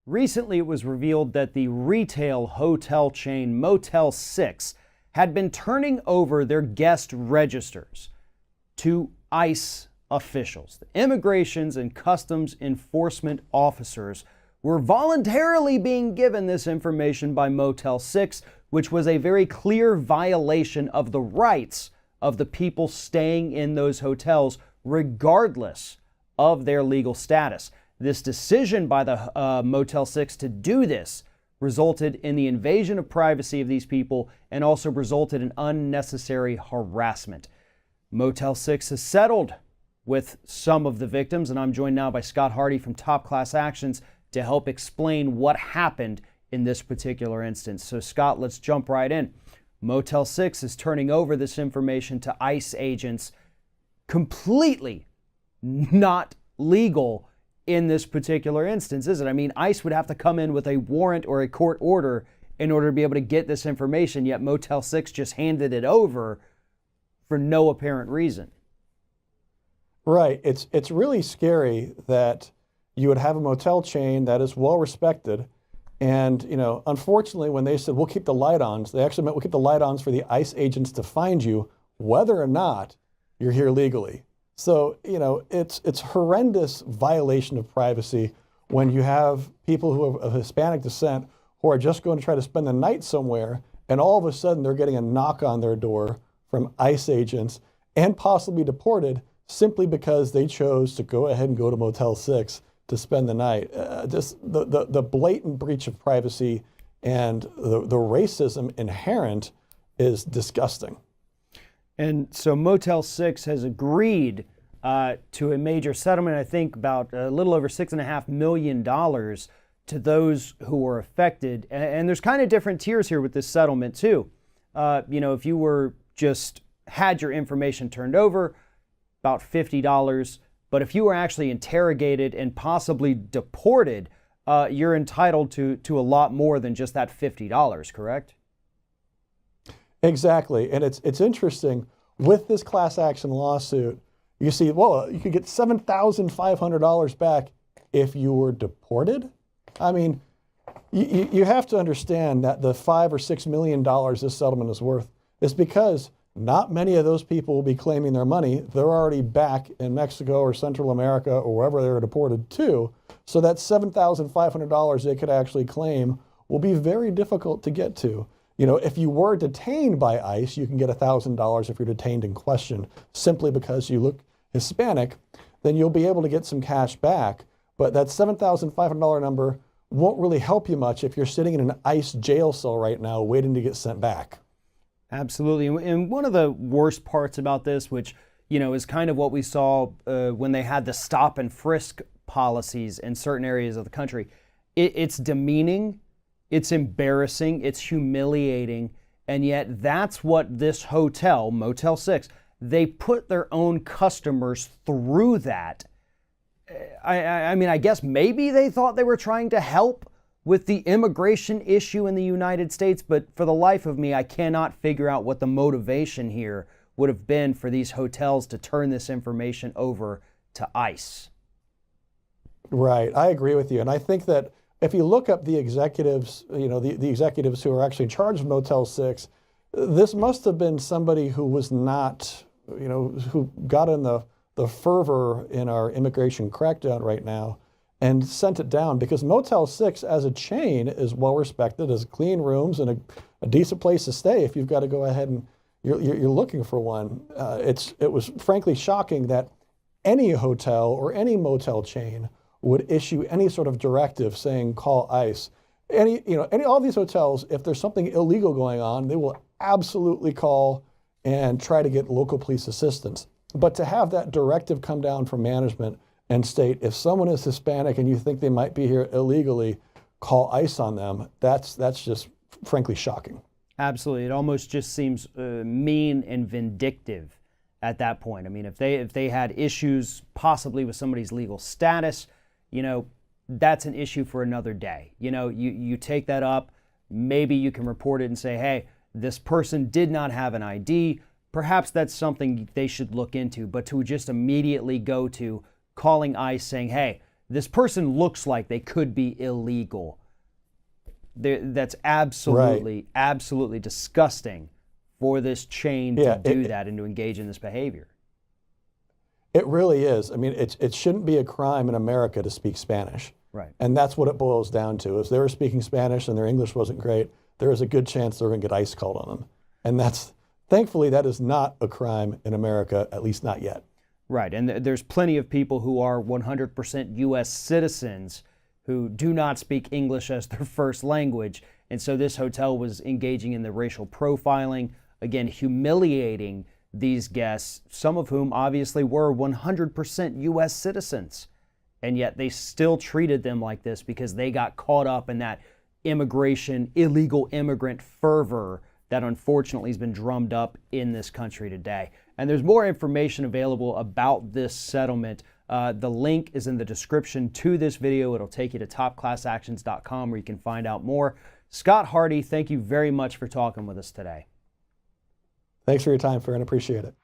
Recently, it was revealed that the retail hotel chain Motel 6 had been turning over their guest registers to ICE officials. The Immigrations and Customs Enforcement officers were voluntarily being given this information by Motel 6, which was a very clear violation of the rights of the people staying in those hotels, regardless of their legal status. This decision by the Motel 6 to do this resulted in the invasion of privacy of these people and also resulted in unnecessary harassment. Motel 6 has settled with some of the victims, and I'm joined now by Scott Hardy from Top Class Actions to help explain what happened in this particular instance. So Scott, let's jump right in. Motel 6 is turning over this information to ICE agents, completely not legal in this particular instance, is it? I mean, ICE would have to come in with a warrant or a court order in order to be able to get this information, yet Motel 6 just handed it over for no apparent reason. Right. It's really scary that you would have a motel chain that is well respected. And, unfortunately, when they said, we'll keep the light ons, they actually meant we'll keep the light ons for the ICE agents to find you, whether or not you're here legally. So, it's horrendous violation of privacy when you have people who are of Hispanic descent who are just going to try to spend the night somewhere, and all of a sudden they're getting a knock on their door from ICE agents and possibly deported simply because they chose to go ahead and go to Motel 6 to spend the night. Just the blatant breach of privacy and the racism inherent is disgusting. And so Motel 6 has agreed to a major settlement, I think about a little over $6.5 million to those who were affected. And there's kind of different tiers here with this settlement too. If you were just had your information turned over, about $50. But if you were actually interrogated and possibly deported, you're entitled to a lot more than just that $50, correct? Exactly. And it's interesting. With this class action lawsuit, you see, well, you could get $7,500 back if you were deported. I mean, you have to understand that the $5 or $6 million this settlement is worth is because not many of those people will be claiming their money. They're already back in Mexico or Central America or wherever they were deported to. So that $7,500 they could actually claim will be very difficult to get to. If you were detained by ICE, you can get $1,000 if you're detained in question simply because you look Hispanic, then you'll be able to get some cash back. But that $7,500 number won't really help you much if you're sitting in an ICE jail cell right now waiting to get sent back. Absolutely. And one of the worst parts about this, which, is kind of what we saw when they had the stop and frisk policies in certain areas of the country, it's demeaning, it's embarrassing, it's humiliating, and yet that's what this hotel, Motel 6, they put their own customers through that. I mean, I guess maybe they thought they were trying to help with the immigration issue in the United States, but for the life of me, I cannot figure out what the motivation here would have been for these hotels to turn this information over to ICE. Right, I agree with you. And I think that if you look up the executives, the executives who are actually in charge of Motel 6, this must have been somebody who was not, who got in the fervor in our immigration crackdown right now and sent it down, because Motel 6 as a chain is well respected, as clean rooms and a decent place to stay if you've got to go ahead and you're looking for one. It was frankly shocking that any hotel or any motel chain would issue any sort of directive saying call ICE. All these hotels, if there's something illegal going on, they will absolutely call and try to get local police assistance. But to have that directive come down from management and state, if someone is Hispanic and you think they might be here illegally, call ICE on them, that's just frankly shocking. Absolutely. It almost just seems mean and vindictive at that point. I mean, if they had issues possibly with somebody's legal status, that's an issue for another day. You take that up, maybe you can report it and say, hey, this person did not have an ID. Perhaps that's something they should look into, but to just immediately go to calling ICE saying, hey, this person looks like they could be illegal. That's absolutely, absolutely disgusting for this chain to do that and to engage in this behavior. It really is. I mean, it shouldn't be a crime in America to speak Spanish. Right. And that's what it boils down to. If they were speaking Spanish and their English wasn't great, there is a good chance they're going to get ICE called on them. And thankfully, that is not a crime in America, at least not yet. Right. And there's plenty of people who are 100% U.S. citizens who do not speak English as their first language. And so this hotel was engaging in the racial profiling, again, humiliating these guests, some of whom obviously were 100% U.S. citizens. And yet they still treated them like this because they got caught up in that illegal immigrant fervor that unfortunately has been drummed up in this country today. And there's more information available about this settlement. The link is in the description to this video. It'll take you to topclassactions.com where you can find out more. Scott Hardy, thank you very much for talking with us today. Thanks for your time, Farron. Appreciate it.